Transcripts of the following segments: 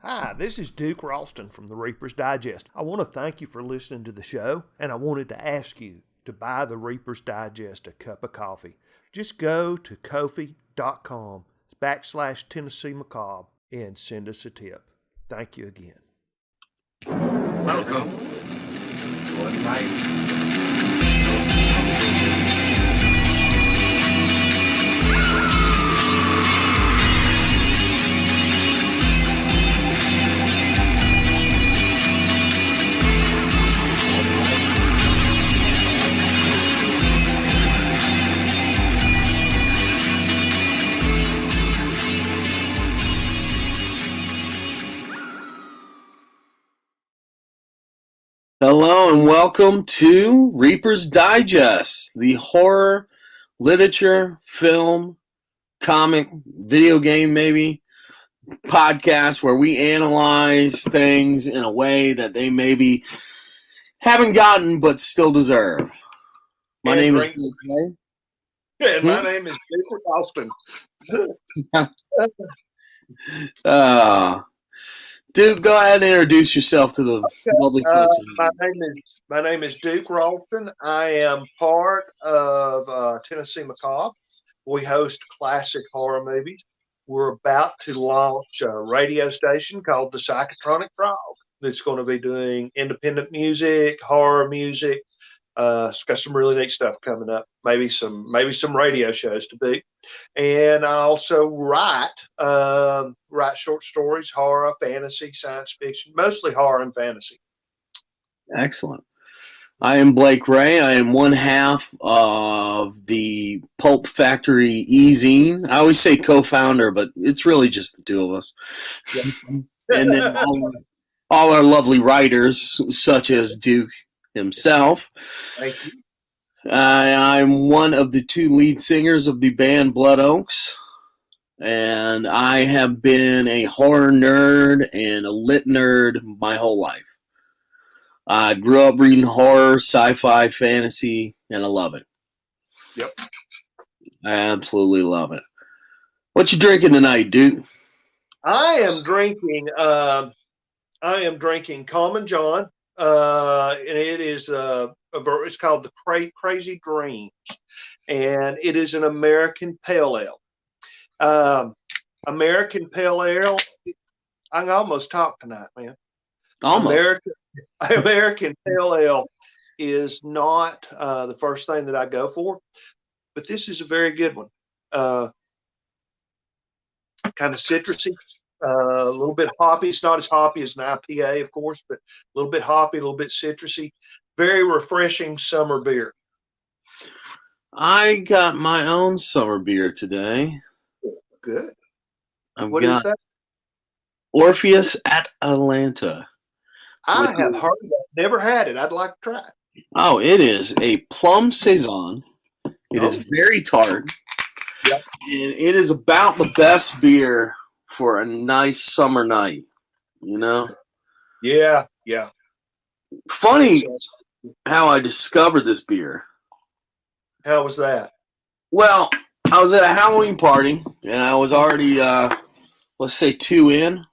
Hi, this is Duke Ralston from the Reaper's Digest. I want to thank you for listening to the show, and I wanted to ask you to buy the Reaper's Digest a cup of coffee. Just go to Ko-fi.com/tennessemacabre and send us a tip. Thank you again. Welcome to a night. Hello and welcome to Reaper's Digest, the horror, literature, film, comic, video game maybe, podcast where we analyze things in a way that they maybe haven't gotten but still deserve. My name is Blake Ray. And my name is Duke Ralston. Duke, go ahead and introduce yourself to the lovely folks. My name is Duke Ralston. I am part of Tennessee Macabre. We host classic horror movies. We're about to launch a radio station called the Psychotronic Frog that's going to be doing independent music, horror music. It's got some really neat stuff coming up. Maybe some radio shows to boot. And I also write short stories, horror, fantasy, science fiction, mostly horror and fantasy. Excellent. I am Blake Ray. I am one half of the Pulp Factory e-zine. I always say co-founder, but it's really just the two of us. Yeah. And then all our lovely writers, such as Duke himself. Thank you. I'm one of the two lead singers of the band Blood Oaks, and I have been a horror nerd and a lit nerd my whole life. I grew up reading horror, sci-fi, fantasy, and I love it. Yep. I absolutely love it. What you drinking tonight, Duke? I am drinking Common John. And it is it's called the Crazy Dreams, and it is an American Pale Ale. American Pale Ale. I can almost talk tonight, man. Almost. American Pale Ale is not the first thing that I go for, but this is a very good one. Kind of citrusy. A little bit hoppy. It's not as hoppy as an IPA, of course, but a little bit hoppy, a little bit citrusy. Very refreshing summer beer. I got my own summer beer today. Good. What is that? Orpheus at Atlanta. I have heard of that. Never had it. I'd like to try it. Oh, it is a plum saison. It is very tart. Yep. And it is about the best beer for a nice summer night, you know? Yeah. Funny how I discovered this beer. How was that? Well, I was at a Halloween party, and I was already, let's say 2 in,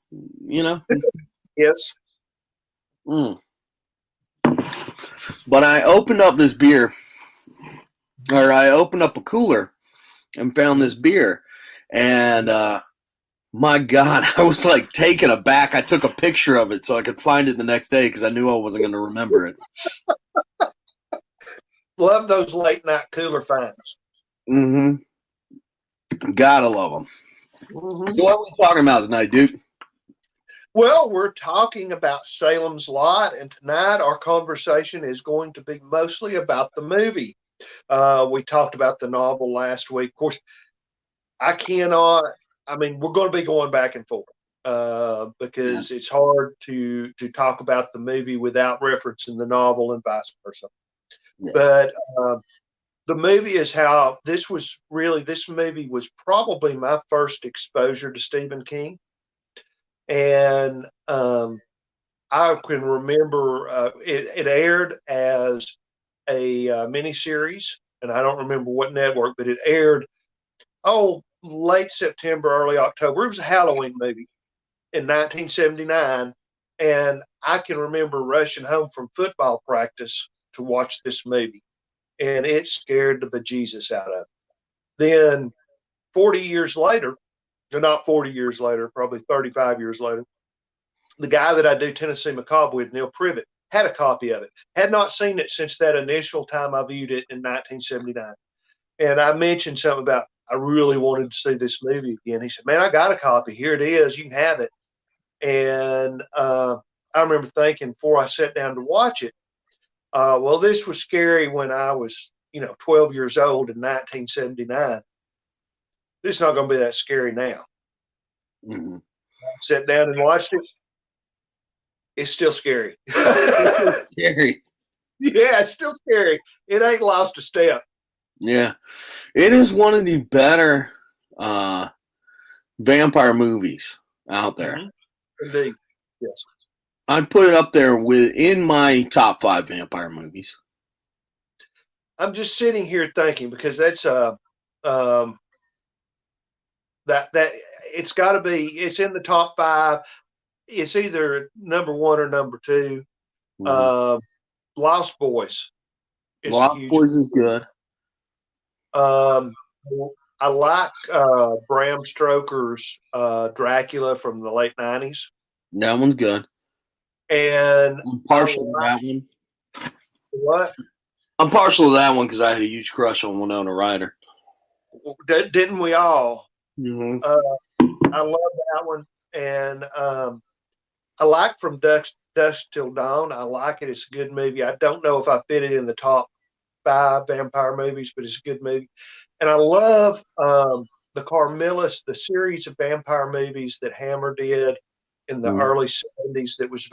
you know? Yes. But I opened up this beer, or I opened up a cooler and found this beer, and my God, I was like taken aback. I took a picture of it so I could find it the next day because I knew I wasn't going to remember it. Love those late night cooler finds. Gotta love them. So what are we talking about tonight, Duke? Well, we're talking about Salem's Lot, and tonight our conversation is going to be mostly about the movie. We talked about the novel last week. Of course, we're going to be going back and forth because it's hard to talk about the movie without referencing the novel and vice versa. Yes. But the movie is how this movie was probably my first exposure to Stephen King. And I can remember it aired as a miniseries, and I don't remember what network, but it aired late September, early October. It was a Halloween movie. in 1979, and I can remember rushing home from football practice to watch this movie, and it scared the bejesus out of me. Then 40 years later, or not 40 years later, probably 35 years later, the guy that I do Tennessee Macabre with, Neil Privet, had a copy of it. Had not seen it since that initial time I viewed it in 1979. And I mentioned something about I really wanted to see this movie again. He said, "Man, I got a copy. Here it is. You can have it." And I remember thinking before I sat down to watch it, well, this was scary when I was, 12 years old in 1979. This is not going to be that scary now. Mm-hmm. Sat down and watched it. It's still scary. Scary. Yeah, it's still scary. It ain't lost a step. Yeah. It is one of the better vampire movies out there. Mm-hmm. Indeed. Yes. I'd put it up there within my top 5 vampire movies. I'm just sitting here thinking because that's that it's got to be. It's in the top 5. It's either number 1 or number 2. Mm-hmm. Lost Boys. Lost Boys is good. I like Bram Stoker's Dracula from the late 90s. That one's good. And I'm partial to that one. What? I'm partial to that one because I had a huge crush on Winona Ryder. Didn't we all? Mm-hmm. I love that one. And I like From Dusk Till Dawn. I like it. It's a good movie. I don't know if I fit it in the top 5 vampire movies, but it's a good movie. And I love the Carmilla, the series of vampire movies that Hammer did in the early 70s that was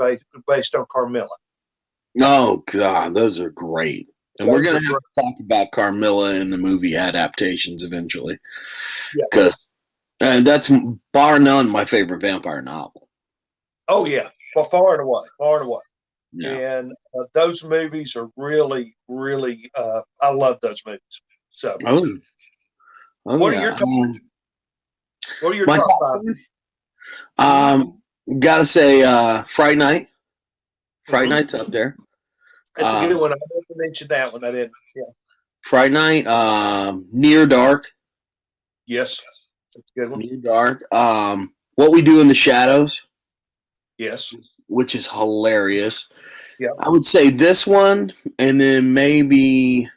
based on Carmilla. Oh, God, those are great. And we're going to have to talk about Carmilla in the movie adaptations eventually. Because that's, bar none, my favorite vampire novel. Oh, yeah. Well, far and away. Far and away. Yeah. And those movies are really, really, I love those movies. So, what are your top? What are your top 5? Gotta say, Fright Night. Fright Night's up there. That's a good one. I didn't mention that one. I didn't. Yeah. Fright Night. Near Dark. Yes, that's a good one. Near Dark. What We Do in the Shadows. Yes. Which is hilarious. Yeah. I would say this one, and then maybe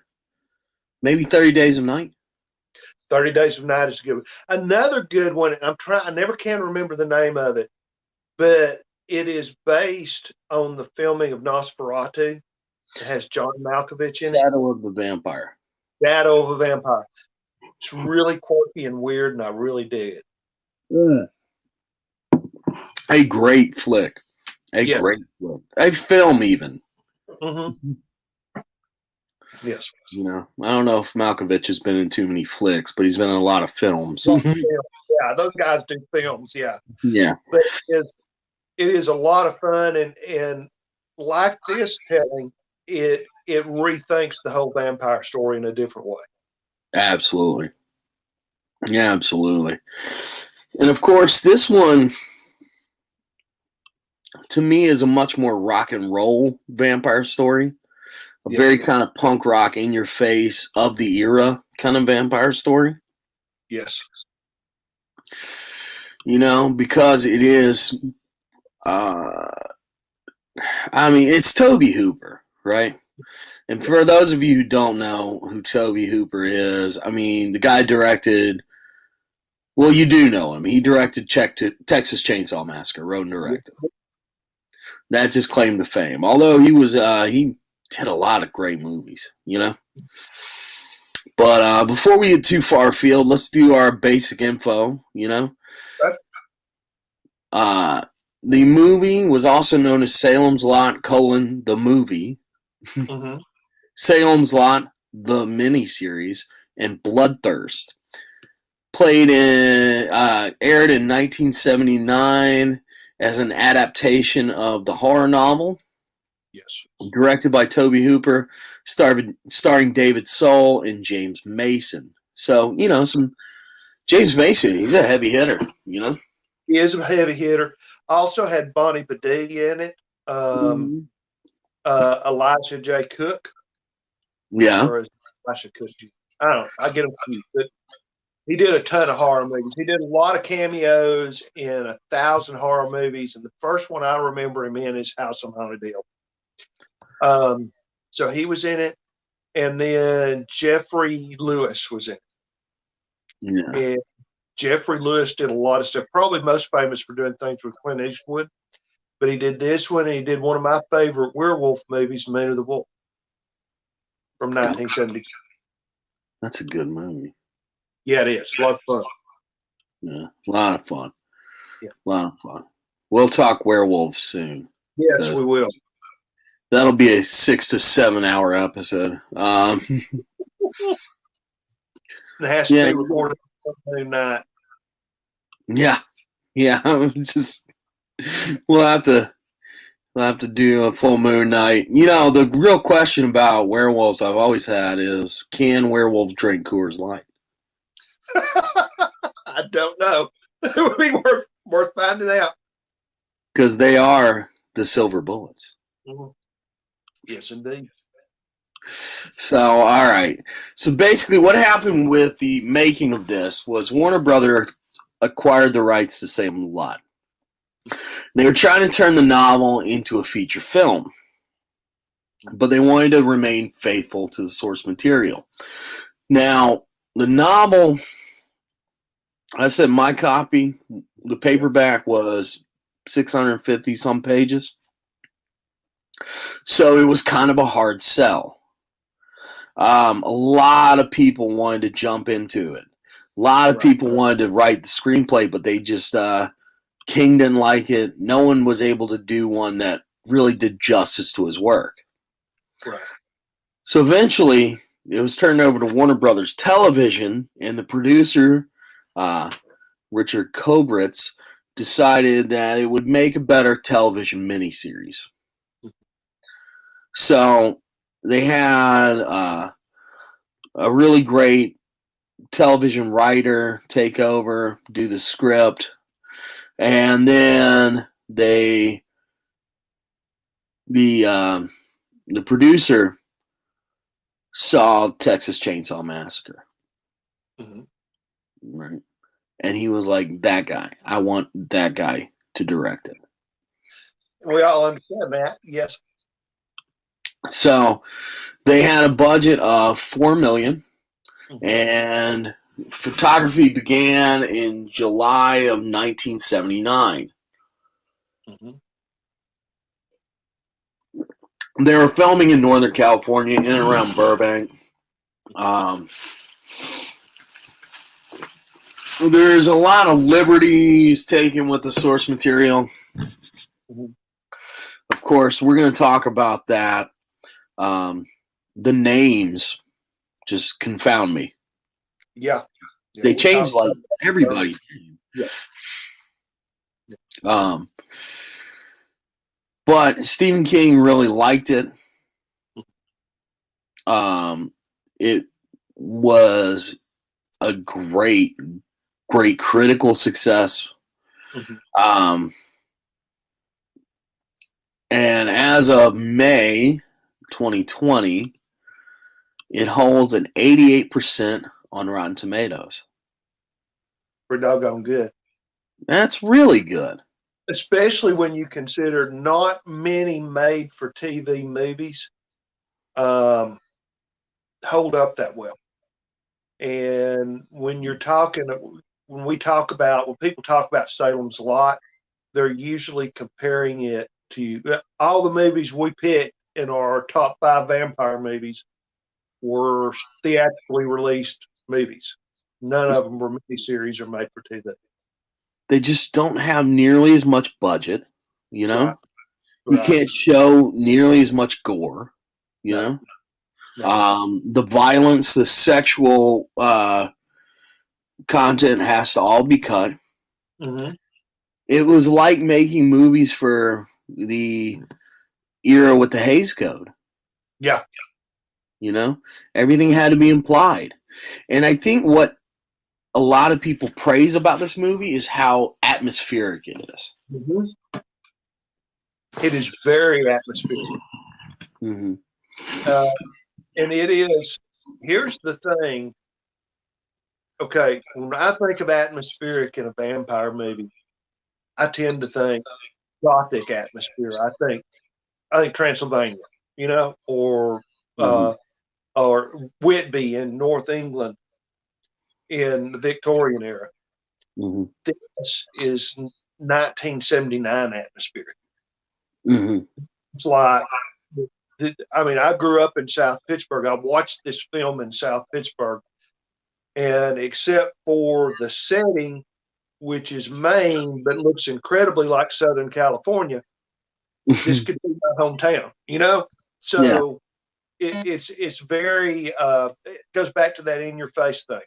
30 Days of Night. 30 Days of Night is a good one. Another good one, I never can remember the name of it, but it is based on the filming of Nosferatu. It has John Malkovich in it. Shadow of the Vampire. Shadow of a Vampire. It's really quirky and weird, and I really dig it. Yeah. A great flick. Great flick. A film, even. Mm-hmm. Yes. I don't know if Malkovich has been in too many flicks, but he's been in a lot of films. Yeah, those guys do films, yeah. Yeah. But it is a lot of fun, and like this telling, it rethinks the whole vampire story in a different way. Absolutely. Yeah, absolutely. And of course, this one, to me, is a much more rock and roll vampire story. A very kind of punk rock, in your face, of the era kind of vampire story. Yes. Because it is, it's Tobe Hooper, right? And for those of you who don't know who Tobe Hooper is, the guy directed, well, you do know him. He directed Texas Chainsaw Massacre, wrote and directed. That's his claim to fame. Although he did a lot of great movies, But before we get too far afield, let's do our basic info, The movie was also known as Salem's Lot, the movie. Mm-hmm. Salem's Lot, the miniseries, and Bloodthirst. Aired in 1979 as an adaptation of the horror novel. Yes. Directed by Tobe Hooper, starring David Soul and James Mason. So, some James Mason, he's a heavy hitter, He is a heavy hitter. Also had Bonnie Bedelia in it. Mhm. Elijah J. Cook, Yeah. or is it Elisha Cook? I don't know. I get them confused. But he did a ton of horror movies. He did a lot of cameos in 1,000 horror movies, and the first one I remember him in is House on Haunted Hill. So he was in it, and then Jeffrey Lewis was in it. Yeah. And Jeffrey Lewis did a lot of stuff, probably most famous for doing things with Clint Eastwood. But he did this one, and he did one of my favorite werewolf movies, Man of the Wolf, from 1970. That's a good movie. Yeah, it is. A lot of fun. Yeah. A lot of fun. Yeah. A lot of fun. We'll talk werewolves soon. Yes, we will. That'll be a 6 to 7 hour episode. It has to be recorded Sunday night. Yeah. Just we'll have to do a full moon night. You know, the real question about werewolves I've always had is, can werewolves drink Coors Light? I don't know. It would be worth finding out. Because they are the silver bullets. Mm-hmm. Yes, indeed. So, all right. So basically what happened with the making of this was Warner Brothers acquired the rights to Salem Lot. They were trying to turn the novel into a feature film, but they wanted to remain faithful to the source material. Now, the novel, I said my copy, the paperback was 650 some pages. So it was kind of a hard sell. A lot of people wanted to jump into it. A lot of people wanted to write the screenplay, but they just, King didn't like it. No one was able to do one that really did justice to his work. Right. So eventually, it was turned over to Warner Brothers Television, and the producer, Richard Kobritz, decided that it would make a better television miniseries. So they had a really great television writer take over, do the script, and then the producer saw Texas Chainsaw Massacre. Mm-hmm. Right. And he was like, that guy. I want that guy to direct it. We all understand that, yes. So they had a budget of $4 million, and photography began in July of 1979. Mm-hmm. They were filming in Northern California, in and around Burbank. There's a lot of liberties taken with the source material. Mm-hmm. Of course, we're going to talk about that. The names just confound me. Yeah. They changed like everybody's name. Yeah. But Stephen King really liked it. It was a great critical success. Mm-hmm. And as of May 2020, it holds an 88% on Rotten Tomatoes. Pretty doggone good. That's really good. Especially when you consider not many made-for-TV movies hold up that well. And when people talk about Salem's Lot, they're usually comparing it to all the movies we picked in our top 5 vampire movies were theatrically released movies. None of them were miniseries or made for TV. They just don't have nearly as much budget, you know? Right. You can't show nearly as much gore, you know? No. The violence, the sexual content has to all be cut. Mm-hmm. It was like making movies for the era with the Hays Code. Yeah. You know? Everything had to be implied. And I think what a lot of people praise about this movie is how atmospheric it is. Mm-hmm. It is very atmospheric. Mm-hmm. And it is, here's the thing. Okay, when I think of atmospheric in a vampire movie, I tend to think Gothic atmosphere. I think Transylvania, Mm-hmm. or Whitby in North England in the Victorian era. Mm-hmm. This is 1979 atmospheric. Mm-hmm. It's like, I mean, I grew up in South Pittsburgh. I watched this film in South Pittsburgh, and except for the setting, which is Maine, but looks incredibly like Southern California, this could be my hometown, Yeah. So it's very it goes back to that in your face thing.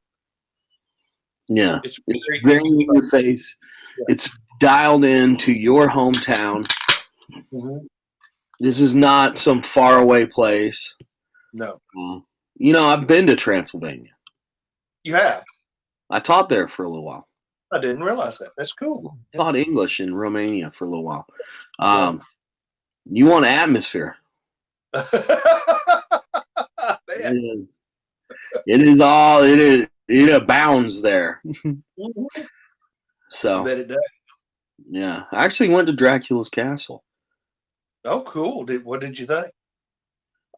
Yeah. It's It's very very in your face. Yeah. It's dialed into your hometown. Mm-hmm. This is not some faraway place. No, I've been to Transylvania. you have. I taught there for a little while. I didn't realize that. That's cool. Taught English in Romania for a little while. You want atmosphere. It is all it is. It abounds there. So I bet it does. yeah, I actually went to Dracula's castle. Oh, cool. What did you think?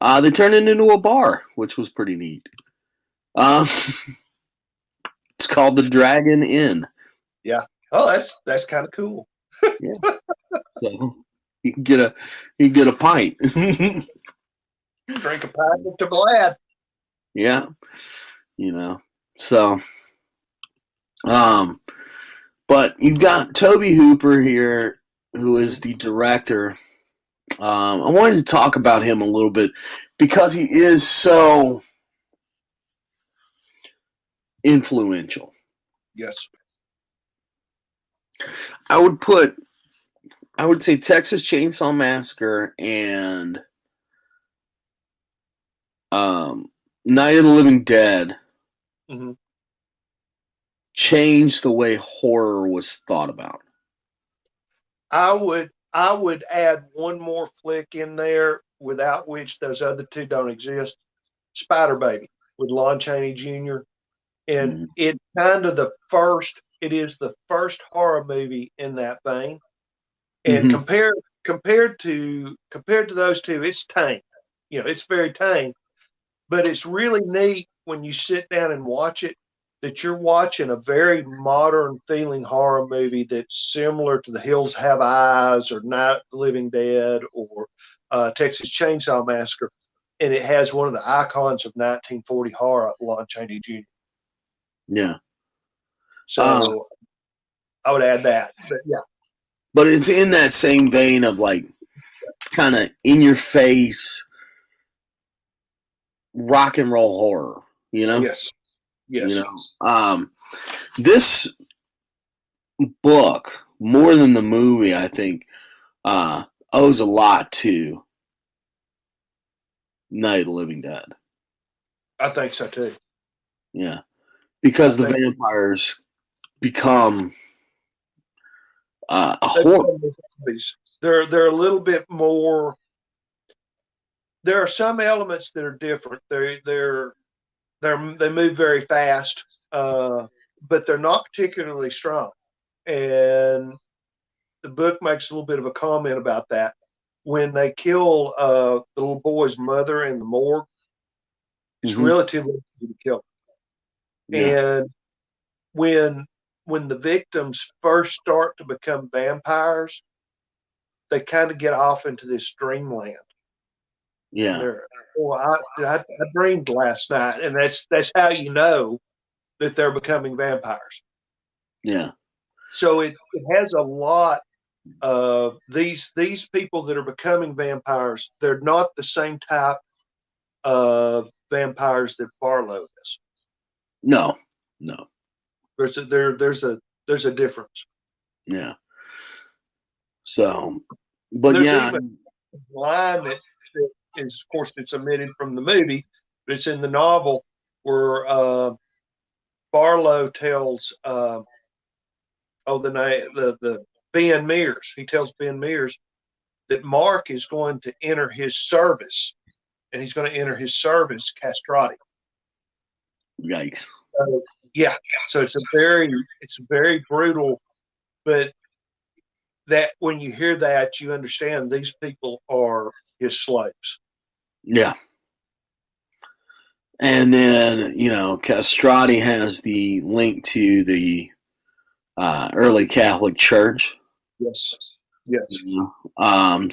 They turned it into a bar, which was pretty neat. It's called the Dragon Inn. Yeah. Oh, that's kind of cool. Yeah. So you can get a pint. Drink a pint to glad. Yeah. So but you've got Toby Hooper here, who is the director. I wanted to talk about him a little bit because he is so influential. Yes. I would say Texas Chainsaw Massacre and Night of the Living Dead Mm-hmm. changed the way horror was thought about. I would add one more flick in there without which those other two don't exist. Spider Baby with Lon Chaney Jr. And it is the first horror movie in that vein. And compared to those two, it's tame. It's very tame. But it's really neat when you sit down and watch it that you're watching a very modern feeling horror movie that's similar to The Hills Have Eyes or Night of the Living Dead or Texas Chainsaw Massacre. And it has one of the icons of 1940 horror, Lon Chaney Jr. Yeah. So I would add that. But yeah. But it's in that same vein of like kind of in your face rock and roll horror, Yes. This book, more than the movie, I think, owes a lot to Night of the Living Dead. I think so too. Yeah. Because the vampires become a horror. They're a little bit more. There are some elements that are different. They move very fast, but they're not particularly strong. And the book makes a little bit of a comment about that. When they kill the little boy's mother in the morgue, it's relatively easy to kill. Yeah. And when the victims first start to become vampires, they kind of get off into this dreamland. Yeah. I dreamed last night, and that's how you know that they're becoming vampires. Yeah. So it has a lot of these people that are becoming vampires. They're not the same type of vampires that Barlow is. No. There's a difference. Yeah. So, but there's yeah, even a line that is, of course, it's omitted from the movie, but it's in the novel where Barlow tells the Ben Mears. He tells Ben Mears that Mark is going to enter his service, and he's going to enter his service castrati. Yikes. So, yeah, so it's a very brutal, but that when you hear that, you understand these people are his slaves. Yeah. And then, castrati has the link to the early Catholic Church. Yes. Yes.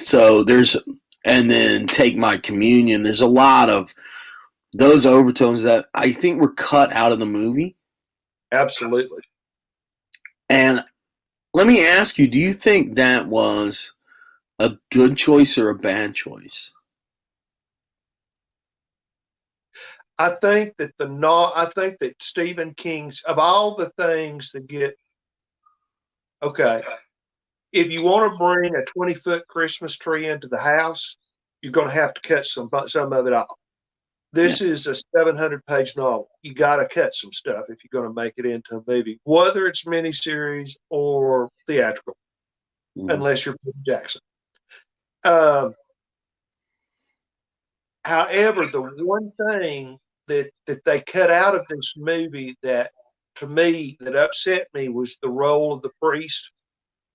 So and then take my communion. There's a lot of those overtones that I think were cut out of the movie. Absolutely. And let me ask you, do you think that was a good choice or a bad choice? I think that Stephen King's, of all the things that get, okay, if you want to bring a 20-foot Christmas tree into the house, you're going to have to cut some of it off. This is a 700-page novel. You got to cut some stuff if you're going to make it into a movie, whether it's miniseries or theatrical, unless you're Peter Jackson. However, the one thing that they cut out of this movie that, to me, that upset me was the role of the priest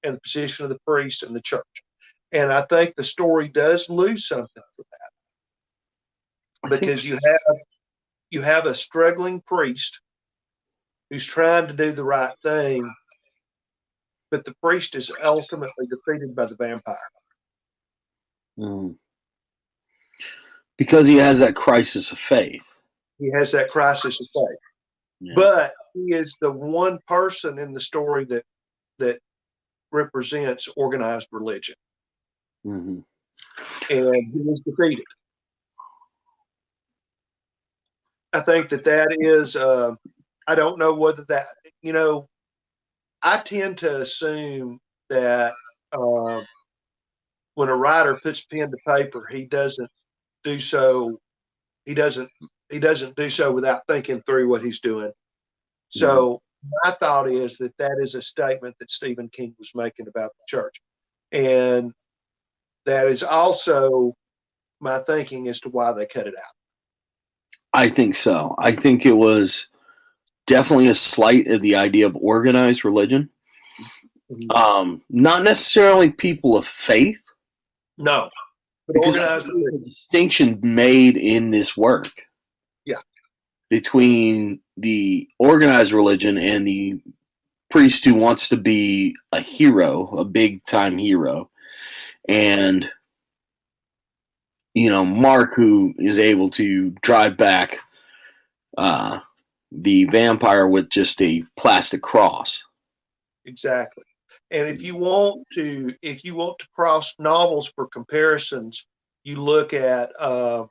and the position of the priest in the church. And I think the story does lose something for that, because you have a struggling priest who's trying to do the right thing, but the priest is ultimately defeated by the vampire. Because he has that crisis of faith. He has that crisis of faith. Yeah. But he is the one person in the story that represents organized religion. And he was defeated. I think that is, I don't know whether that, I tend to assume that when a writer puts pen to paper, he doesn't do so without thinking through what he's doing. So my thought is that is a statement that Stephen King was making about the church. And that is also my thinking as to why they cut it out. I think so. I think it was definitely a slight of the idea of organized religion. Not necessarily people of faith. No. But because organized there's a distinction made in this work. Yeah. Between the organized religion and the priest who wants to be a hero, a big time hero. And Mark, who is able to drive back the vampire with just a plastic cross. Exactly. And if you want to cross novels for comparisons, you look at I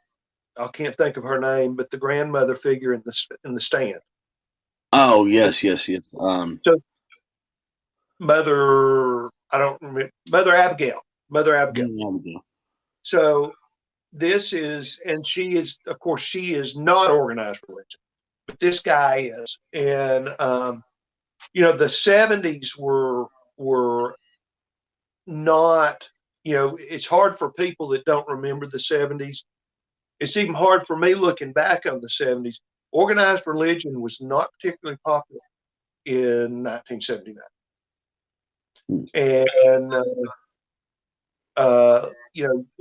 can't think of her name, but the grandmother figure in the Stand. Oh yes. So Mother Abigail. Mother Abigail. So this is, and she is, of course, she is not organized religion, but this guy is. And the 70s were not, it's hard for people that don't remember the 70s. It's even hard for me looking back on the 70s. Organized religion was not particularly popular in 1979. And,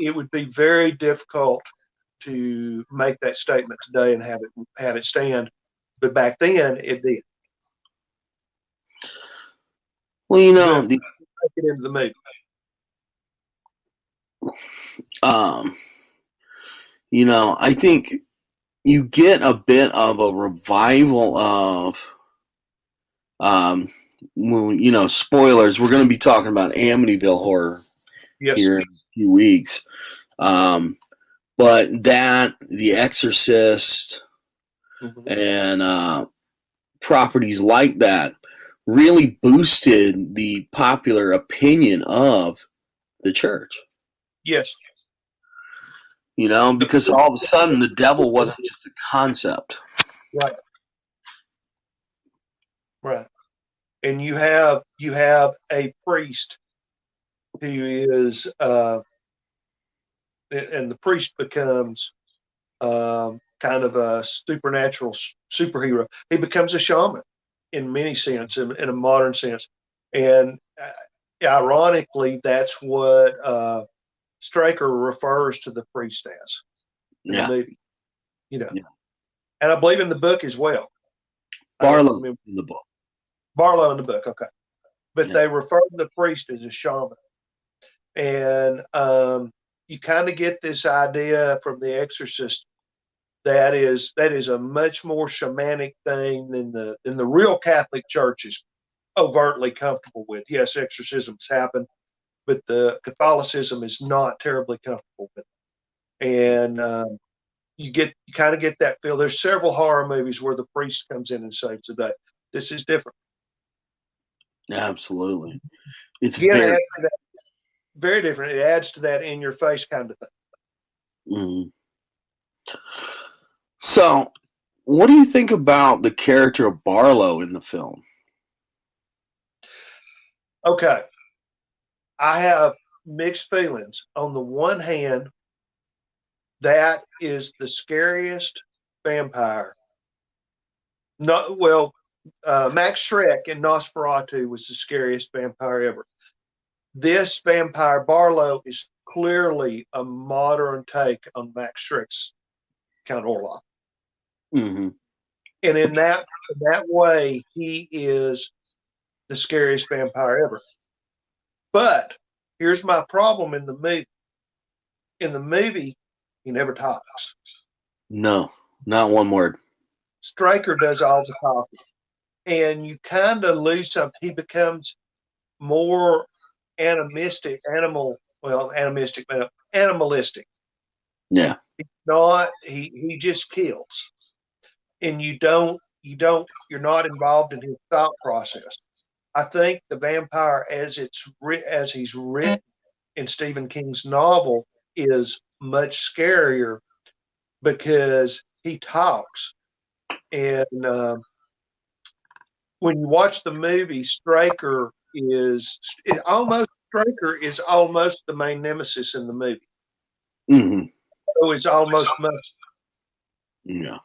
it would be very difficult to make that statement today and have it stand. But back then, it did. Well, make it into the movie. I think you get a bit of a revival of, spoilers. We're going to be talking about Amityville Horror here in a few weeks. But The Exorcist, and properties like that really boosted the popular opinion of the church. Yes. Because all of a sudden the devil wasn't just a concept. Right. and you have a priest who is, and the priest becomes kind of a supernatural superhero. He becomes a shaman in many sense, in a modern sense, and ironically, that's what Straker refers to the priest as in the Yeah. movie. You know, Yeah. and I believe in the book as well. Barlow in the book. Barlow in the book, okay, but Yeah. they refer to the priest as a shaman, and you kind of get this idea from The Exorcist that is a much more shamanic thing than the real Catholic Church is overtly comfortable with. Yes, exorcisms happen, but the Catholicism is not terribly comfortable with it. And you kind of get that feel. There's several horror movies where the priest comes in and saves the day. This is different. Absolutely. It's Again, very different. It adds to that in your face kind of thing. Mhm. So, what do you think about the character of Barlow in the film? Okay. I have mixed feelings. On the one hand, that is the scariest vampire. Not well, Max Schreck in Nosferatu was the scariest vampire ever. This vampire Barlow is clearly a modern take on Max Schreck's Count Orloff, Mm-hmm. and in that way, he is the scariest vampire ever. But here's my problem in the movie. In the movie, he never talks. No, not one word. Straker does all the talking, and you kind of lose something. He becomes more animistic, animalistic. Yeah. Not he just kills, and you're not involved in his thought process. I think the vampire, as he's written in Stephen King's novel, is much scarier because he talks. And when you watch the movie, Straker is almost the main nemesis in the movie. Mm-hmm. So it's almost Yeah.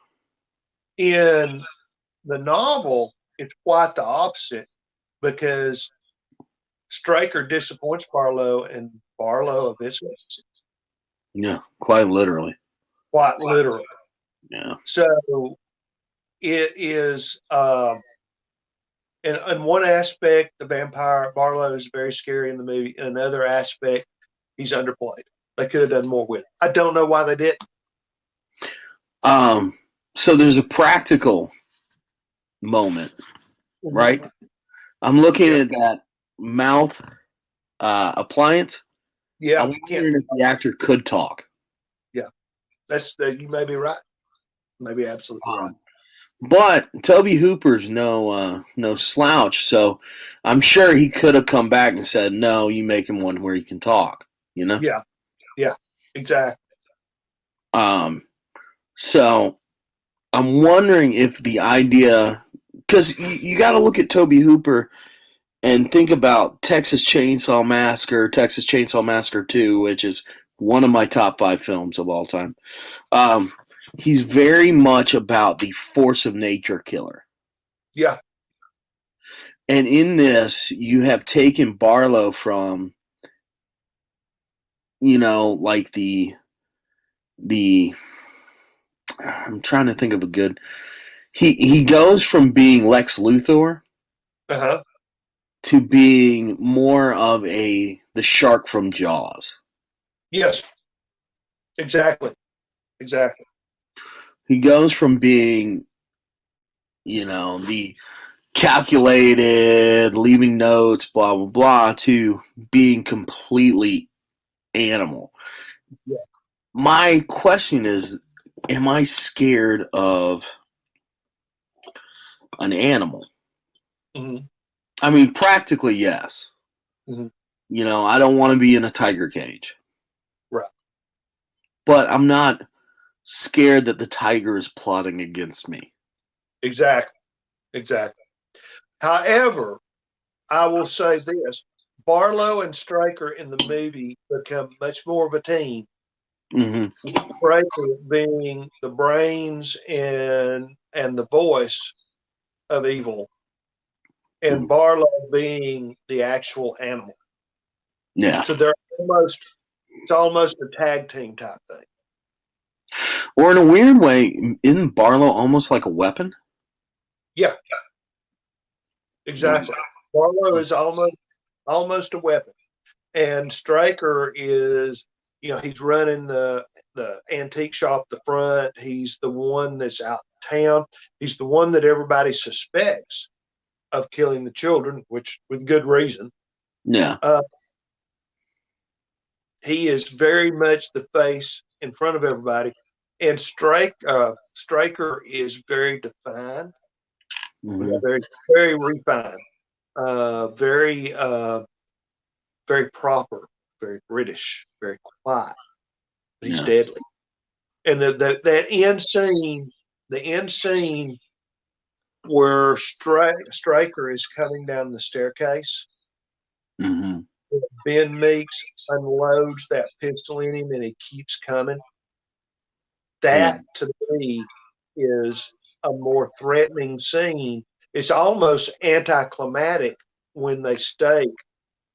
in the novel. It's quite the opposite because Straker disappoints Barlow, and Barlow eviscerates him, Yeah. Quite literally. quite literally. Yeah. So it is, in one aspect, the vampire Barlow is very scary in the movie. In another aspect, he's underplayed. They could have done more with it. I don't know why they didn't. So there's a practical moment, right? I'm looking at that mouth appliance. Yeah, I'm you can't. wondering if the actor could talk. Yeah, you may be right. Maybe absolutely right. But Toby Hooper's no slouch, so I'm sure he could have come back and said, "No, you make him one where he can talk." You know? Yeah, exactly. So I'm wondering if the idea, because you got to look at Toby Hooper and think about Texas Chainsaw Massacre 2, which is one of my top 5 films of all time. He's very much about the force of nature killer. Yeah, And in this, you have taken Barlow from, like the I'm trying to think of a good. He goes from being Lex Luthor to being more of the shark from Jaws. yes, exactly. He goes from being, the calculated, leaving notes, blah blah blah, to being completely animal. Yeah. My question is, am I scared of an animal? Mm-hmm. I mean, practically, yes. Mm-hmm. I don't want to be in a tiger cage. Right. But I'm not scared that the tiger is plotting against me. Exactly. However, I will say this: Barlow and Straker in the movie become much more of a team. Mm-hmm. Straker being the brains and the voice of evil, and Barlow being the actual animal. Yeah. So it's almost a tag team type thing. Or in a weird way, isn't Barlow almost like a weapon? Yeah, exactly. Barlow is almost a weapon, and Straker is, he's running the antique shop, the front. He's the one that's out in town. He's the one that everybody suspects of killing the children, which with good reason. Yeah. He is very much the face in front of everybody, and Straker is very defined, Mm-hmm. very very refined, very proper, very British, very quiet. But he's Yeah. deadly. And that end scene where Straker is coming down the staircase, Mm-hmm. Ben Meeks unloads that pistol in him and he keeps coming. Yeah. That to me is a more threatening scene. It's almost anticlimactic when they stake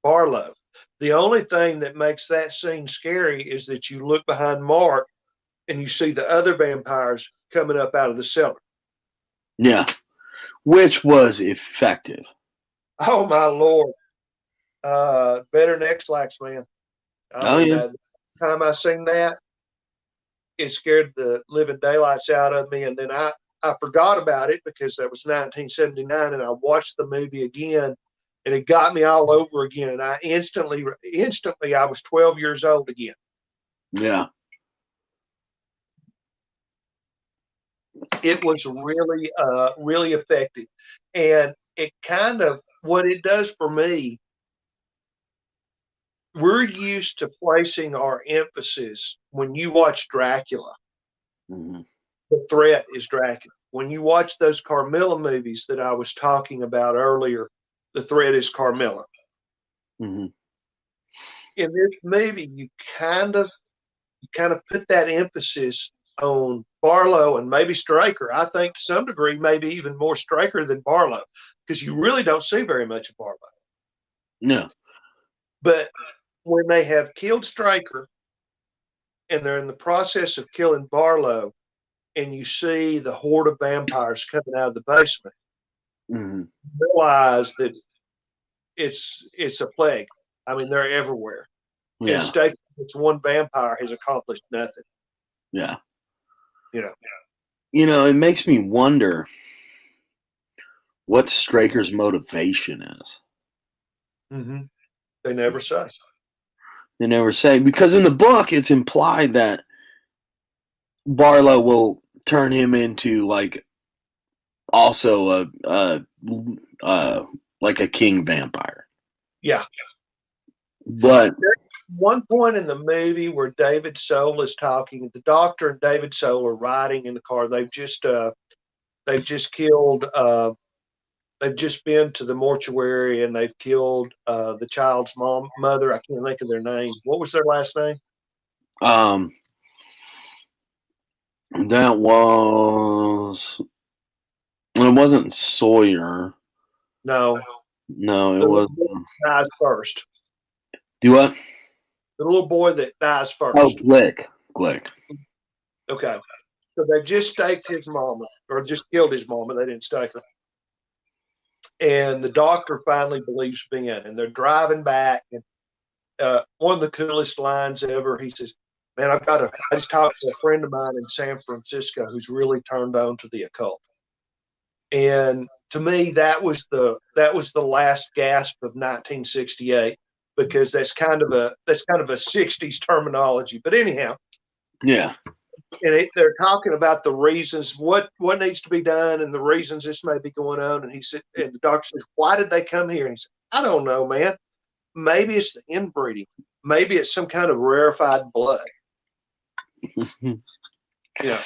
Barlow. The only thing that makes that scene scary is that you look behind Mark and you see the other vampires coming up out of the cellar. Yeah. Which was effective. Oh my Lord. Better than X-Lax, man. I Oh, mean, yeah. the time I seen that, it scared the living daylights out of me. And then I forgot about it because that was 1979, and I watched the movie again, and it got me all over again. And I instantly, I was 12 years old again. Yeah. It was really, really effective. And it kind of, what it does for me, we're used to placing our emphasis when you watch Dracula. Mm-hmm. The threat is Dracula. When you watch those Carmilla movies that I was talking about earlier, the threat is Carmilla. Mm-hmm. In this movie, you kind of put that emphasis on Barlow and maybe Straker. I think to some degree, maybe even more Straker than Barlow, because you really don't see very much of Barlow. No. But when they have killed Straker and they're in the process of killing Barlow, and you see the horde of vampires coming out of the basement, Mm-hmm. realize that it's a plague. I mean, they're everywhere. Yeah. And stake it's one vampire has accomplished nothing. Yeah. You know. It makes me wonder what Straker's motivation is. Mm-hmm. They never say. They never say, because in the book it's implied that Barlow will turn him into like also like a king vampire. Yeah. But There's one point in the movie where David Soul is talking. The doctor and David Soul are riding in the car. They've just killed. They've just been to the mortuary and they've killed the child's mother. I can't think of their name. What was their last name? That was, it wasn't Sawyer. No, No, it the was. little boy that dies first. Do what? The little boy that dies Oh, first. Glick. Glick. Okay. So they just staked his mama, or just killed his mama. They didn't stake her. And the doctor finally believes Ben, and they're driving back. And one of the coolest lines ever, he says, "Man, I just talked to a friend of mine in San Francisco who's really turned on to the occult." And to me, that was the last gasp of 1968, because that's kind of a 60s terminology. But anyhow, Yeah. and they're talking about the reasons what needs to be done and the reasons this may be going on. And he said, and the doctor says, "Why did they come here?" And he said, "I don't know, man. Maybe it's the inbreeding. Maybe it's some kind of rarefied blood." Yeah.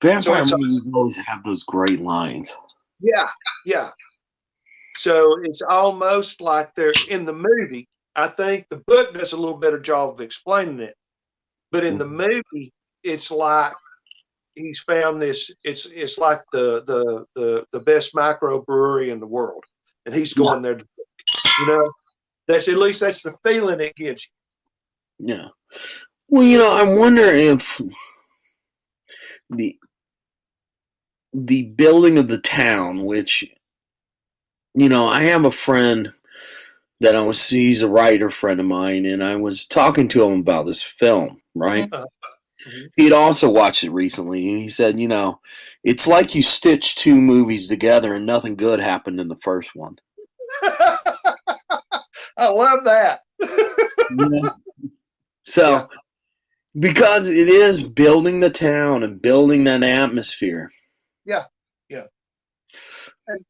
Vampire So movies always have those great lines. yeah, yeah. So it's almost like they're in the movie. I think the book does a little better job of explaining it, but in the movie, it's like he's found this. It's like the best microbrewery in the world, and he's going there. That's at least that's the feeling it gives you. Yeah. Well, I wonder if the building of the town, which I have a friend that he's a writer friend of mine, and I was talking to him about this film, right? He had also watched it recently, and he said, it's like you stitched two movies together and nothing good happened in the first one. I love that. So, because it is building the town and building that atmosphere. Yeah.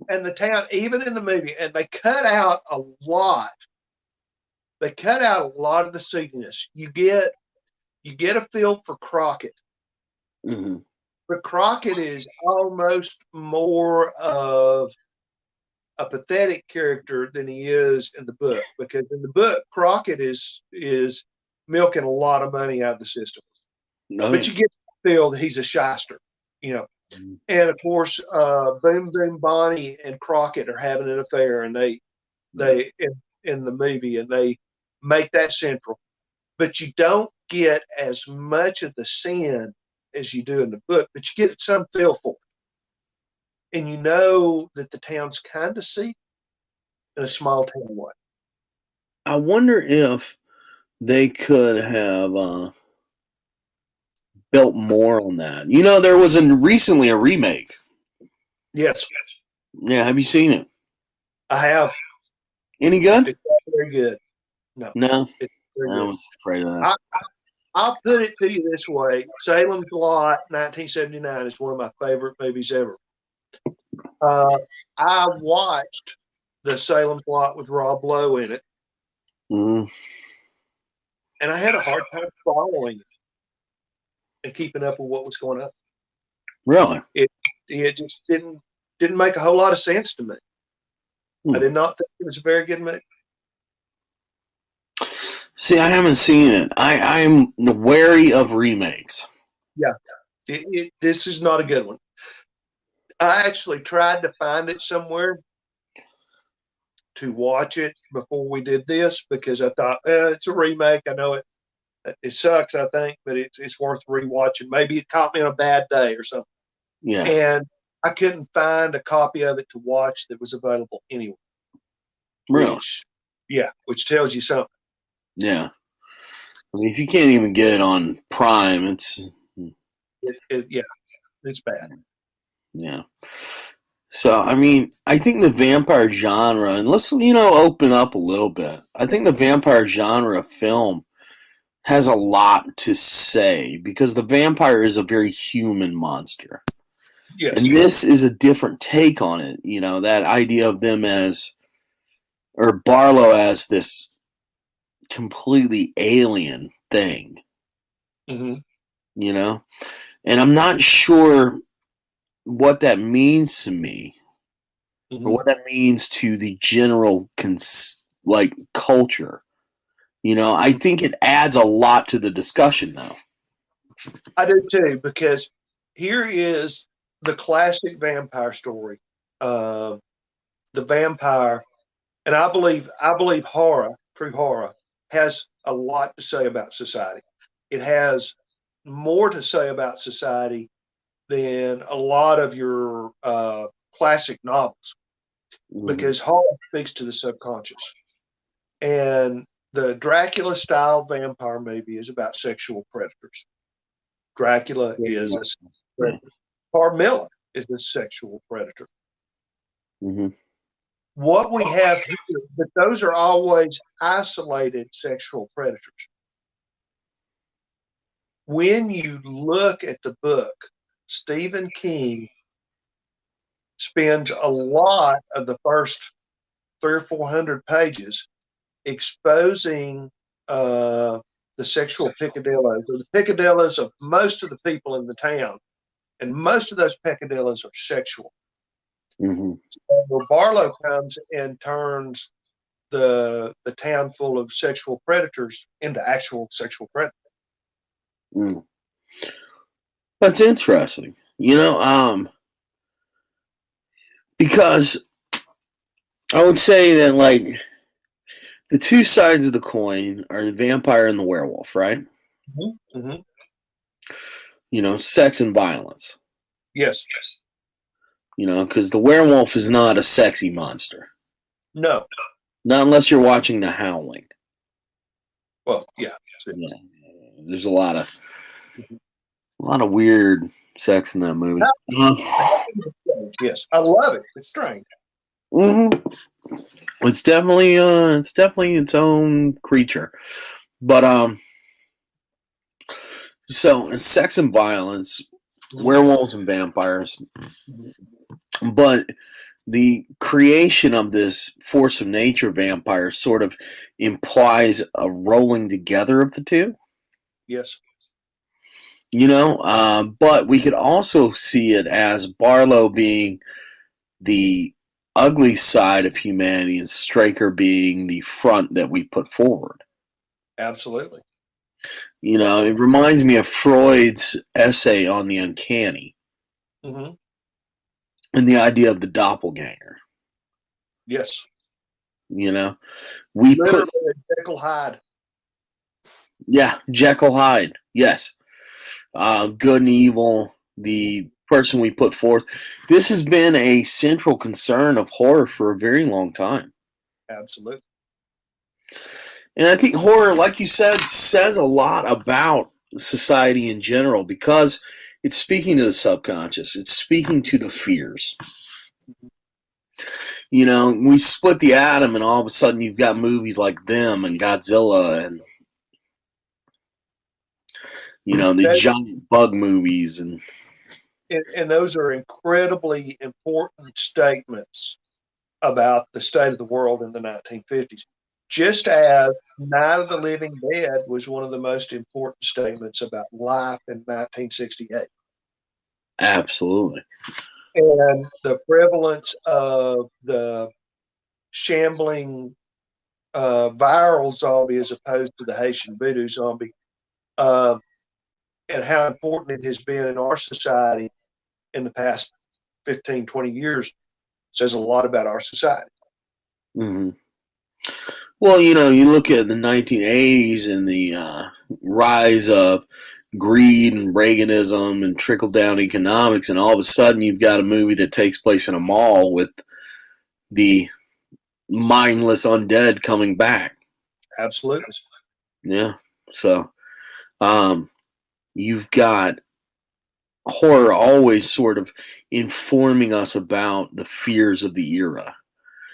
And the town, even in the movie, and they cut out a lot. They cut out a lot of the seediness. You get a feel for Crockett. Mm-hmm. But Crockett is almost more of a pathetic character than he is in the book, because in the book, Crockett is milking a lot of money out of the system. But you get the feel that he's a shyster, Mm-hmm. And of course, Boom Boom Bonnie and Crockett are having an affair, and they in the movie, and they make that central. But you don't get as much of the sin as you do in the book, but you get some feel for it. And you know that the town's kind of seedy in a small town way. I wonder if they could have built more on that. There was recently a remake. Yes. Yeah, have you seen it? I have. Any good? It's very good. No. It's very good. I was afraid of that. I'll put it to you this way. Salem's Lot, 1979, is one of my favorite movies ever. I watched the Salem's Lot with Rob Lowe in it. Mm-hmm. And I had a hard time following it and keeping up with what was going on. Really? It just didn't make a whole lot of sense to me. I did not think it was a very good movie. See, I haven't seen it. I'm wary of remakes. Yeah. This is not a good one. I actually tried to find it somewhere to watch it before we did this, because I thought, it's a remake. I know it sucks, I think, but it's worth rewatching. Maybe it caught me on a bad day or something. Yeah. And I couldn't find a copy of it to watch that was available anywhere. Really? Which tells you something. Yeah. I mean, if you can't even get it on Prime, it's bad. Yeah. So, I mean, I think the vampire genre, and let's, open up a little bit. I think the vampire genre film has a lot to say, because the vampire is a very human monster. Yes. And this is a different take on it. That idea of them or Barlow as this completely alien thing. Mm-hmm. And I'm not sure what that means to me, or what that means to the general culture. I think it adds a lot to the discussion, though. I do too, because here is the classic vampire story. The vampire, and I believe horror, true horror, has a lot to say about society. It has more to say about society than a lot of your classic novels, because horror speaks to the subconscious. And the Dracula style vampire movie is about sexual predators. Dracula is a sexual predator. Carmilla is a sexual predator. Mm-hmm. What we have here, but those are always isolated sexual predators. When you look at the book, Stephen King spends a lot of the first 300 or 400 pages exposing the sexual peccadillos, or the peccadillos of most of the people in the town. And most of those peccadillos are sexual. Mm-hmm. Where Barlow comes and turns the town full of sexual predators into actual sexual predators. Mm. That's interesting. Because I would say that like the two sides of the coin are the vampire and the werewolf, right? Mm-hmm. Mm-hmm. Sex and violence. Yes. Because the werewolf is not a sexy monster. No. Not unless you're watching The Howling. Well, yeah. Yeah. There's a lot of weird sex in that movie. Yes, I love it. It's strange. Mm-hmm. It's definitely its own creature. But so sex and violence, werewolves and vampires. But the creation of this force of nature vampire sort of implies a rolling together of the two. Yes. But we could also see it as Barlow being the ugly side of humanity and Straker being the front that we put forward. Absolutely. It reminds me of Freud's essay on the uncanny Mm-hmm. and the idea of the doppelganger. Yes. We Literally put, a Jekyll Hyde. yeah, Jekyll Hyde, yes. Good and evil, the person we put forth. This has been a central concern of horror for a very long time. Absolutely. And I think horror, like you said, says a lot about society in general because it's speaking to the subconscious. It's speaking to the fears. We split the atom and all of a sudden you've got movies like Them and Godzilla and the giant bug movies and those are incredibly important statements about the state of the world in the 1950s. Just as Night of the Living Dead was one of the most important statements about life in 1968. absolutely. And the prevalence of the shambling viral zombie as opposed to the Haitian voodoo zombie, and how important it has been in our society in the past 15, 20 years says a lot about our society. Mm-hmm. Well, you look at the 1980s and the rise of greed and Reaganism and trickle down economics, and all of a sudden you've got a movie that takes place in a mall with the mindless undead coming back. Absolutely. Yeah. So, you've got horror always sort of informing us about the fears of the era.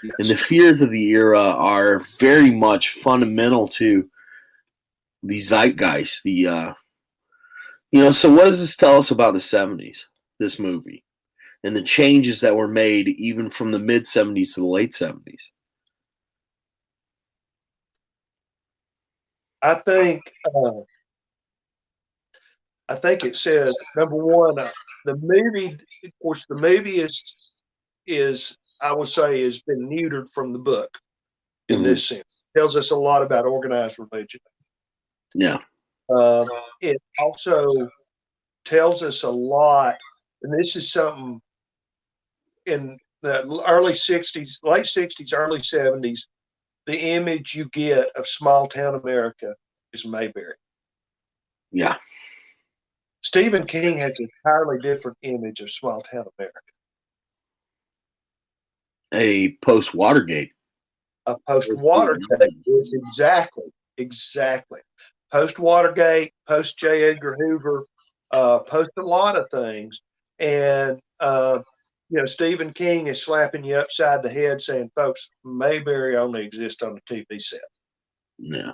Yes. And the fears of the era are very much fundamental to the zeitgeist. So what does this tell us about the 70s, this movie, and the changes that were made even from the mid 70s to the late 70s? I think it says number one, the movie. Of course, the movie is I would say has been neutered from the book in this sense. It tells us a lot about organized religion. Yeah. It also tells us a lot, and this is something in the early 60s, late 60s, early 70s, the image you get of small town America is Mayberry. Yeah. Stephen King has an entirely different image of small town America. A post Watergate. A post Watergate is exactly. Post Watergate, post J. Edgar Hoover, post a lot of things. And, Stephen King is slapping you upside the head saying, folks, Mayberry only exists on the TV set. Yeah.